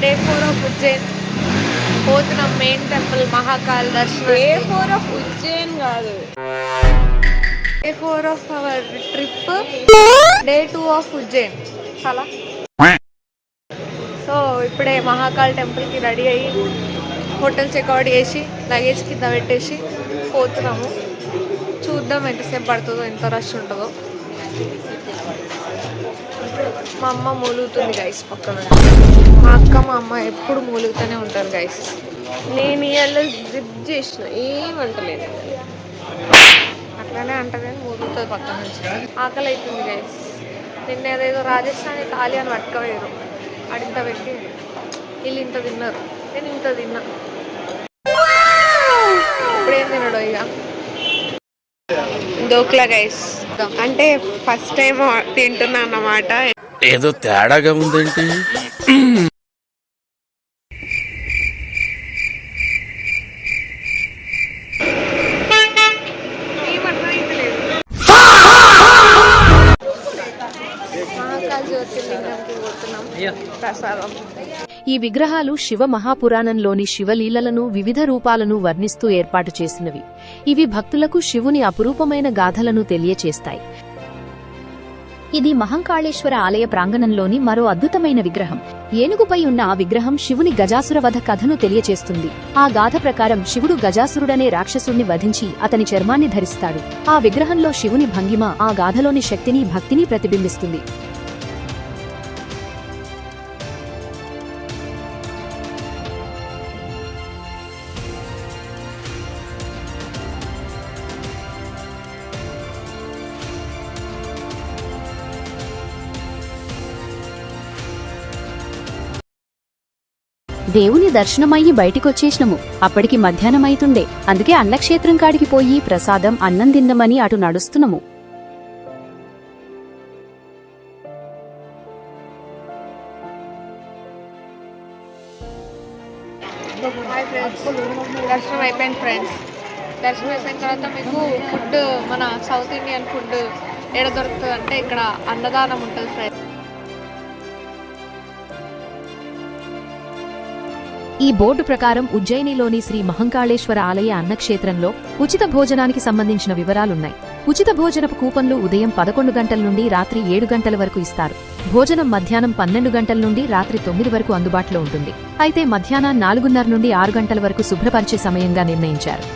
Day 4 of Ujjain పోతున్నాం main temple Mahakal దర్శనం. Day 4 of Ujjain కాదు, day 4 of our trip, day 2 of Ujjain. చాలా సో ఇప్పుడే మహాకాల్ టెంపుల్కి రెడీ అయ్యి హోటల్ చెక్అవుట్ చేసి లగేజ్ కింద పెట్టేసి పోతున్నాము. చూద్దాం ఎంతసేపు పడుతుందో, ఎంత రష్ ఉంటుందో. మా అమ్మ మూలుగుతుంది గైస్ పక్కన. మా అక్క మా అమ్మ ఎప్పుడు మూలుగుతూనే ఉంటారు గైస్. నేను ఇవాళ జిప్ చేసిన ఏమంటలేదు. అట్లానే అంటది మూలుగుతుంది పక్కన నుంచి. ఆకలి అవుతుంది గైస్. నిన్న ఏదేదో రాజస్థానీ థాలి అని పట్టుకోలేరు, అడింత పెట్టి వీళ్ళు ఇంత తిన్నారు, నేను ఇంత తిన్నా. ఇప్పుడేం తినడు ఇక దోక్లా గైస్. అంటే ఫస్ట్ టైం తింటున్నా అన్నమాట. ఏదో తేడాగా ఉందేంటి? మహాకాల్ జ్యోతిర్లింగంకి పోతున్నాం ప్రసాదం. ఈ విగ్రహాలు శివ మహాపురాణంలోని శివలీలలను వివిధ రూపాలను వర్ణిస్తూ ఏర్పాటు చేసినవి. ఇవి భక్తులకు శివుని అపురూపమైన గాథలను తెలియచేస్తాయి. ఇది మహంకాళేశ్వర ఆలయ ప్రాంగణంలోని మరో అద్భుతమైన విగ్రహం. ఏనుగుపై ఉన్న ఆ విగ్రహం శివుని గజాసుర వధ కథను తెలియచేస్తుంది. ఆ గాథ ప్రకారం శివుడు గజాసురుడనే రాక్షసుడిని వధించి అతని చర్మాన్ని ధరిస్తాడు. ఆ విగ్రహంలో శివుని భంగిమ ఆ గాథలోని శక్తిని, భక్తిని ప్రతిబింబిస్తుంది. దేవుని దర్శనమయ్యి బయటికొచ్చేసినము. అప్పటికి మధ్యాహ్నమైతుండే. అందుకే అన్నక్షేత్రం కాడికి పోయి ప్రసాదం, అన్నం తిందమని అటు నడుస్తున్నాము. దర్శనం అయిపోయింది ఫ్రెండ్స్. దర్శనం అయిపోయిన తర్వాత మీకు ఫుడ్, మన సౌత్ ఇండియన్ ఫుడ్ ఎక్కడ దొరుకుతుంది అంటే ఇక్కడ అన్నదానం ఉంటుంది ఫ్రెండ్స్. ఈ బోర్డు ప్రకారం ఉజ్జయినిలోని శ్రీ మహంకాళేశ్వర ఆలయ అన్నక్షేత్రంలో ఉచిత భోజనానికి సంబంధించిన వివరాలున్నాయి. ఉచిత భోజనపు కూపన్లు ఉదయం 11 గంటల నుండి రాత్రి 7 గంటల వరకు ఇస్తారు. భోజనం మధ్యాహ్నం 12 గంటల నుండి రాత్రి 9 వరకు అందుబాటులో ఉంటుంది. అయితే మధ్యాహ్నం 4:30 నుండి 6 గంటల వరకు శుభ్రపరిచే సమయంగా నిర్ణయించారు.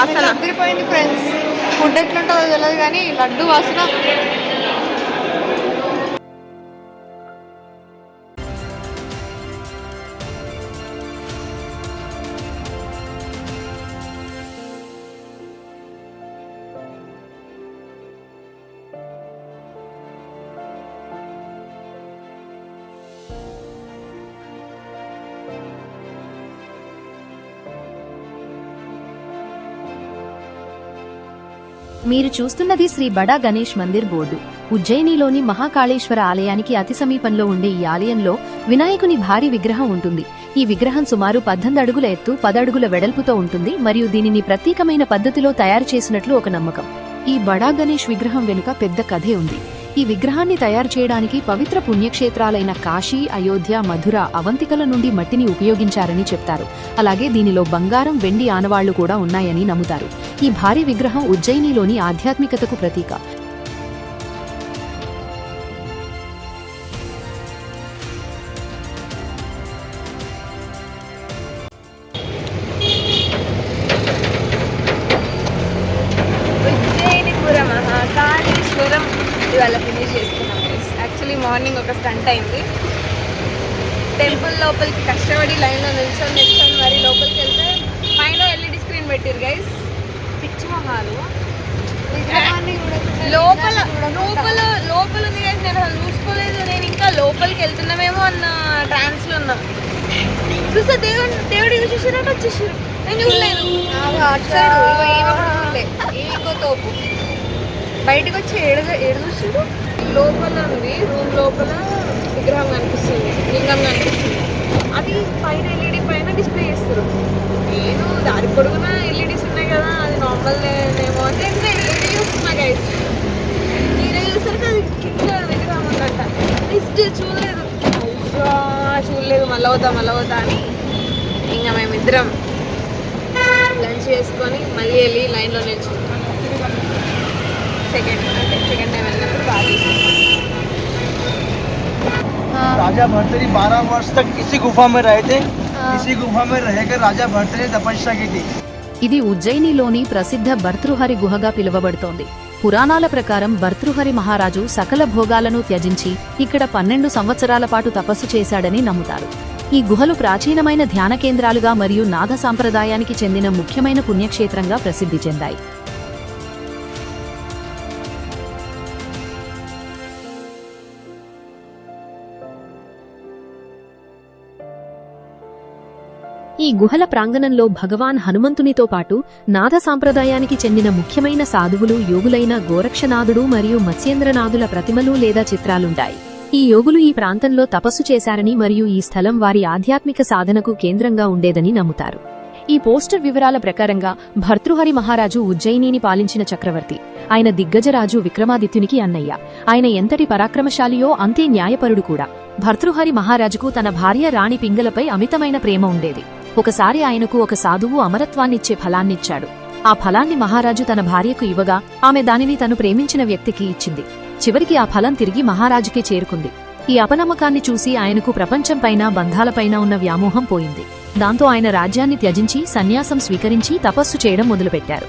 అసలు అదిరిపోయింది ఫ్రెండ్స్. ఫుడ్ ఎట్లుంటుందో తెలియదు కానీ లడ్డు వాసన. మీరు చూస్తున్నది శ్రీ బడా గణేష్ మందిర్ బోర్డు. ఉజ్జయినిలోని మహాకాళేశ్వర ఆలయానికి అతి సమీపంలో ఉండే ఈ ఆలయంలో వినాయకుని భారీ విగ్రహం ఉంటుంది. ఈ విగ్రహం సుమారు 18 అడుగుల ఎత్తు, 10 అడుగుల వెడల్పుతో ఉంటుంది మరియు దీనిని ప్రత్యేకమైన పద్ధతిలో తయారు చేసినట్లు ఒక నమ్మకం. ఈ బడా గణేష్ విగ్రహం వెనుక పెద్ద కథే ఉంది. ఈ విగ్రహాన్ని తయారు చేయడానికి పవిత్ర పుణ్యక్షేత్రాలైన కాశీ, అయోధ్య, మధుర, అవంతికల నుండి మట్టిని ఉపయోగించారని చెప్తారు. అలాగే దీనిలో బంగారం, వెండి ఆనవాళ్లు కూడా ఉన్నాయని నమ్ముతారు. ఈ భారీ విగ్రహం ఉజ్జయినిలోని ఆధ్యాత్మికతకు ప్రతీక. మహాకాళేశ్వరం ఇవాళ ఫినిష్ చేసుకున్నాం. యాక్చువల్లీ మార్నింగ్ ఒక స్టంట్ అయింది. టెంపుల్ లోపలికి కష్టపడి లైన్లో నిల్చొని మరి లోపలికి వెళ్తే పైన ఎల్ఈడి స్క్రీన్ పెట్టారు గైస్. పిచ్చి మొహాలు. లోపల లోపల లోపల ఉంది గైస్. నేను అసలు చూసుకోలేదు. నేను ఇంకా లోపలికి వెళ్తున్నామేమో అన్న ట్రాన్స్లో ఉన్నా. చూస్తే దేవుడు చూసినట్టు వచ్చేసారు. నేను చూడలేదు. అటు సైడ్ ఈమె కూడా చూడలే. ఇంకో తోపు బయటకు వచ్చి ఏడు చూసాడు. లోపల ఉంది, రూమ్ లోపల విగ్రహం కనిపిస్తుంది, లింగం కనిపిస్తుంది. అది పైన ఎల్ఈడి పైన డిస్ప్లే చేస్తారు. నేను దారి పొడుగున ఎల్ఈడీస్ ఉన్నాయి కదా, అది నార్మల్ ఏమో అంటే ఇంకా ఎల్ఈడి చూస్తున్నా గైస్. నేనే చూసరికి అది కింద విగ్రహం ఉందంట. చూడలేదు, అయ్యా చూడలేదు, మళ్ళీ అవుతా అని ఇంకా మేమిద్దరం లంచ్ చేసుకొని మళ్ళీ వెళ్ళి లైన్లో నిల్చుంటాం. సెకండ్ టైం వెళ్ళినప్పుడు బాగా राजा भर्तरी 12 वर्ष तक इसी गुफा में रहे थे। इसी गुफा में रहकर राजा भर्तरी तपस्या की थी। ఇది ఉజ్జయినిలోని ప్రసిద్ధ భర్తృహరి గుహగా పిలువబడుతోంది. పురాణాల ప్రకారం భర్తృహరి మహారాజు సకల భోగాలను త్యజించి ఇక్కడ 12 సంవత్సరాల పాటు తపస్సు చేశాడని నమ్ముతారు. ఈ గుహలు ప్రాచీనమైన ధ్యాన కేంద్రాలుగా మరియు నాథ సాంప్రదాయానికి చెందిన ముఖ్యమైన పుణ్యక్షేత్రంగా ప్రసిద్ధి చెందాయి. ఈ గుహల ప్రాంగణంలో భగవాన్ హనుమంతునితో పాటు నాథ సాంప్రదాయానికి చెందిన ముఖ్యమైన సాధువులు యోగులైన గోరక్షనాథుడు మరియు మత్స్యేంద్రనాథుల ప్రతిమలు లేదా చిత్రాలుంటాయి. ఈ యోగులు ఈ ప్రాంతంలో తపస్సు చేశారని మరియు ఈ స్థలం వారి ఆధ్యాత్మిక సాధనకు కేంద్రంగా ఉండేదని నమ్ముతారు. ఈ పోస్టర్ వివరాల ప్రకారంగా భర్తృహరి మహారాజు ఉజ్జయినిని పాలించిన చక్రవర్తి. ఆయన దిగ్గజరాజు విక్రమాదిత్యునికి అన్నయ్య. ఆయన ఎంతటి పరాక్రమశాలియో అంతే న్యాయపరుడు కూడా. భర్తృహరి మహారాజుకు తన భార్య రాణి పింగళపై అమితమైన ప్రేమ ఉండేది. ఒకసారి ఆయనకు ఒక సాధువు అమరత్వాన్నిచ్చే ఫలాన్నిచ్చాడు. ఆ ఫలాన్ని మహారాజు తన భార్యకు ఇవ్వగా ఆమె దానిని తను ప్రేమించిన వ్యక్తికి ఇచ్చింది. చివరికి ఆ ఫలం తిరిగి మహారాజుకే చేరుకుంది. ఈ అపనమ్మకాన్ని చూసి ఆయనకు ప్రపంచంపైన బంధాలపైన ఉన్న వ్యామోహం పోయింది. దాంతో ఆయన రాజ్యాన్ని త్యజించి సన్యాసం స్వీకరించి తపస్సు చేయడం మొదలుపెట్టారు.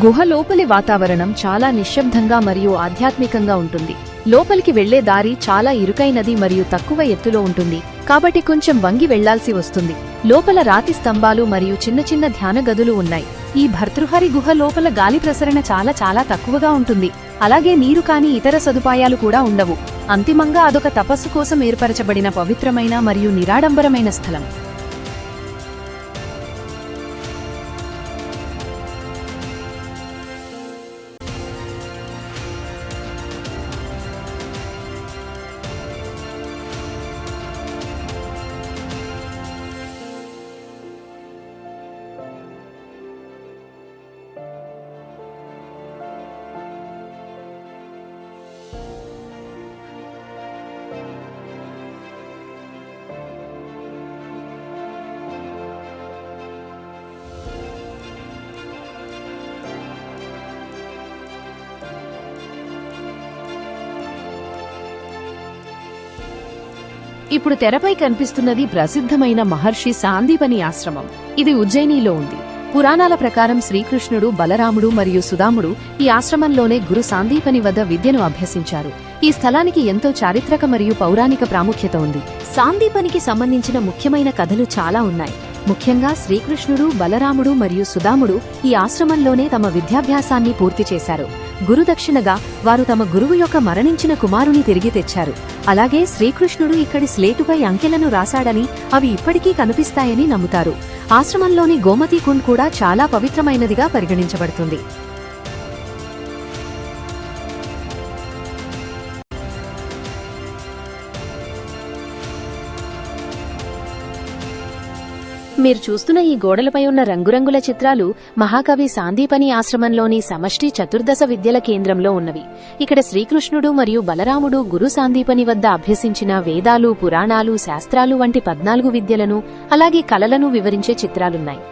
గుహ లోపలి వాతావరణం చాలా నిశ్శబ్దంగా మరియు ఆధ్యాత్మికంగా ఉంటుంది. లోపలికి వెళ్లే దారి చాలా ఇరుకైనది మరియు తక్కువ ఎత్తులో ఉంటుంది, కాబట్టి కొంచెం వంగి వెళ్లాల్సి వస్తుంది. లోపల రాతి స్తంభాలు మరియు చిన్న చిన్న ధ్యాన గదులు ఉన్నాయి. ఈ భర్తృహరి గుహ లోపల గాలి ప్రసరణ చాలా తక్కువగా ఉంటుంది. అలాగే నీరు కాని ఇతర సదుపాయాలు కూడా ఉండవు. అంతిమంగా అదొక తపస్సు కోసం ఏర్పరచబడిన పవిత్రమైన మరియు నిరాడంబరమైన స్థలం. ఇప్పుడు తెరపై కనిపిస్తున్నది ప్రసిద్ధమైన మహర్షి సాందీపని ఆశ్రమం. ఇది ఉజ్జయినిలో ఉంది. పురాణాల ప్రకారం శ్రీకృష్ణుడు, బలరాముడు మరియు సుదాముడు ఈ ఆశ్రమంలోనే గురు సాందీపని వద్ద విద్యను అభ్యసించారు. ఈ స్థలానికి ఎంతో చారిత్రక మరియు పౌరాణిక ప్రాముఖ్యత ఉంది. సాందీపనికి సంబంధించిన ముఖ్యమైన కథలు చాలా ఉన్నాయి. ముఖ్యంగా శ్రీకృష్ణుడు, బలరాముడు మరియు సుదాముడు ఈ ఆశ్రమంలోనే తమ విద్యాభ్యాసాన్ని పూర్తి చేశారు. గురుదక్షిణగా వారు తమ గురువు యొక్క మరణించిన కుమారుని తిరిగి తెచ్చారు. అలాగే శ్రీకృష్ణుడు ఇక్కడి స్లేటుపై అంకెలను రాశాడని, అవి ఇప్పటికీ కనిపిస్తాయని నమ్ముతారు. ఆశ్రమంలోని గోమతీ కుండ్ కూడా చాలా పవిత్రమైనదిగా పరిగణించబడుతుంది. మీరు చూస్తున్న ఈ గోడలపై ఉన్న రంగురంగుల చిత్రాలు మహాకవి సాందీపని ఆశ్రమంలోని సమష్టి చతుర్దశ విద్యల కేంద్రంలో ఉన్నవి. ఇక్కడ శ్రీకృష్ణుడు మరియు బలరాముడు గురు సాందీపని వద్ద అభ్యసించిన వేదాలు, పురాణాలు, శాస్త్రాలు వంటి 14 విద్యలను, అలాగే కళలను వివరించే చిత్రాలున్నాయి.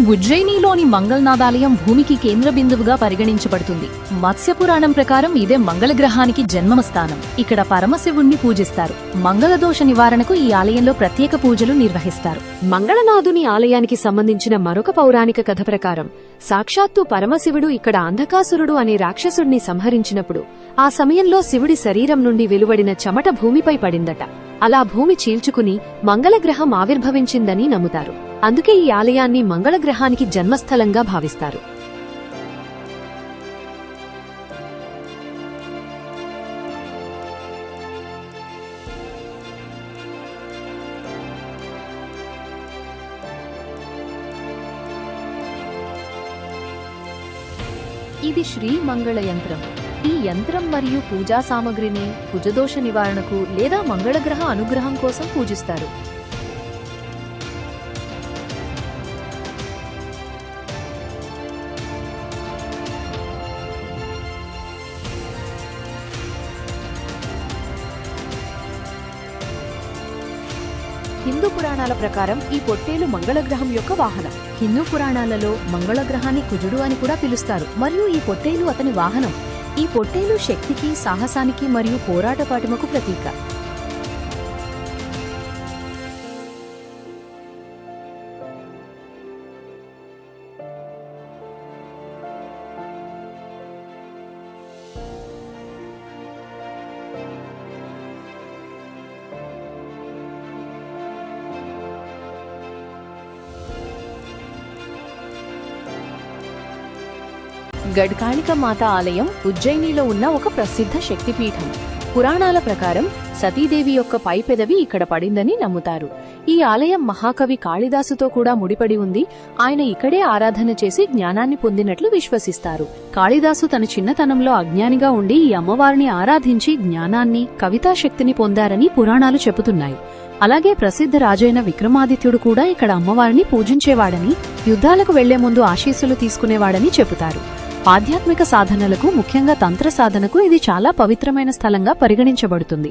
ఉజ్జయినిలోని మంగళనాథాలయం భూమికి కేంద్ర బిందువుగా పరిగణించబడుతుంది. మత్స్యపురాణం ప్రకారం ఇదే మంగళగ్రహానికి జన్మస్థానం. ఇక్కడ పరమశివుణ్ణి పూజిస్తారు. మంగళదోష నివారణకు ఈ ఆలయంలో ప్రత్యేక పూజలు నిర్వహిస్తారు. మంగళనాథుని ఆలయానికి సంబంధించిన మరొక పౌరాణిక కథ ప్రకారం సాక్షాత్తు పరమశివుడు ఇక్కడ అంధకాసురుడు అనే రాక్షసుడిని సంహరించినప్పుడు ఆ సమయంలో శివుడి శరీరం నుండి వెలువడిన చెమట భూమిపై పడిందట. అలా భూమి చీల్చుకుని మంగళగ్రహం ఆవిర్భవించిందని నమ్ముతారు. అందుకే ఈ ఆలయాన్ని మంగళగ్రహానికి జన్మస్థలంగా భావిస్తారు. ఇది శ్రీ మంగళ యంత్రం. ఈ యంత్రం మరియు పూజా సామగ్రిని కుజదోష నివారణకు లేదా మంగళగ్రహ అనుగ్రహం కోసం పూజిస్తారు. హిందూ పురాణాల ప్రకారం ఈ పొట్టేలు మంగళగ్రహం యొక్క వాహనం. హిందూ పురాణాలలో మంగళగ్రహాన్ని కుజుడు అని కూడా పిలుస్తారు మరియు ఈ పొట్టేలు అతని వాహనం. ఈ పొట్టేలు శక్తికి, సాహసానికి మరియు పోరాట పటిమకు ప్రతీక. గడ్కాళిక మాత ఆలయం ఉజ్జయినిలో ఉన్న ఒక ప్రసిద్ధ శక్తిపీఠం. పురాణాల ప్రకారం సతీదేవి యొక్క పై పెదవి ఇక్కడ పడిందని నమ్ముతారు. ఈ ఆలయం మహాకవి కాళిదాసుతో కూడా ముడిపడి ఉంది. ఆయన ఇక్కడే ఆరాధన చేసి జ్ఞానాన్ని పొందినట్లు విశ్వసిస్తారు. కాళిదాసు తన చిన్నతనంలో అజ్ఞానిగా ఉండి ఈ అమ్మవారిని ఆరాధించి జ్ఞానాన్ని, కవితా శక్తిని పొందారని పురాణాలు చెబుతున్నాయి. అలాగే ప్రసిద్ధ రాజైన విక్రమాదిత్యుడు కూడా ఇక్కడ అమ్మవారిని పూజించేవాడని, యుద్ధాలకు వెళ్లే ముందు ఆశీస్సులు తీసుకునేవాడని చెబుతారు. ఆధ్యాత్మిక సాధనలకు, ముఖ్యంగా తంత్ర సాధనకు ఇది చాలా పవిత్రమైన స్థలంగా పరిగణించబడుతుంది.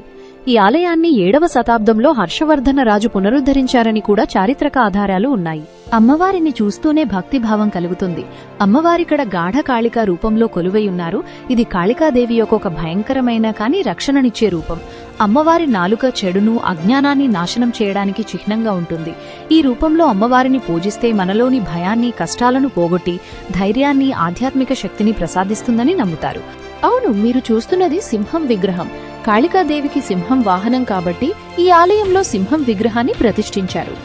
ఈ ఆలయాన్ని 7వ శతాబ్దంలో హర్షవర్ధన రాజు పునరుద్ధరించారని కూడా చారిత్రక ఆధారాలు ఉన్నాయి. అమ్మవారిని చూస్తూనే భక్తిభావం కలుగుతుంది. అమ్మవారిక్కడ గాఢ కాళికా రూపంలో కొలువై ఉన్నారు. ఇది కాళికాదేవి యొక్క ఒక భయంకరమైన కానీ రక్షణనిచ్చే రూపం. అమ్మవారి నాలుక చెడును, అజ్ఞానాన్ని నాశనం చేయడానికి చిహ్నంగా ఉంటుంది. ఈ రూపంలో అమ్మవారిని పూజిస్తే మనలోని భయాన్ని, కష్టాలను పోగొట్టి ధైర్యాన్ని, ఆధ్యాత్మిక శక్తిని ప్రసాదిస్తుందని నమ్ముతారు. అవును, మీరు చూస్తున్నది సింహం విగ్రహం. కాళికాదేవికి సింహం వాహనం కాబట్టి ఈ ఆలయంలో సింహం విగ్రహాన్ని ప్రతిష్ఠించారు.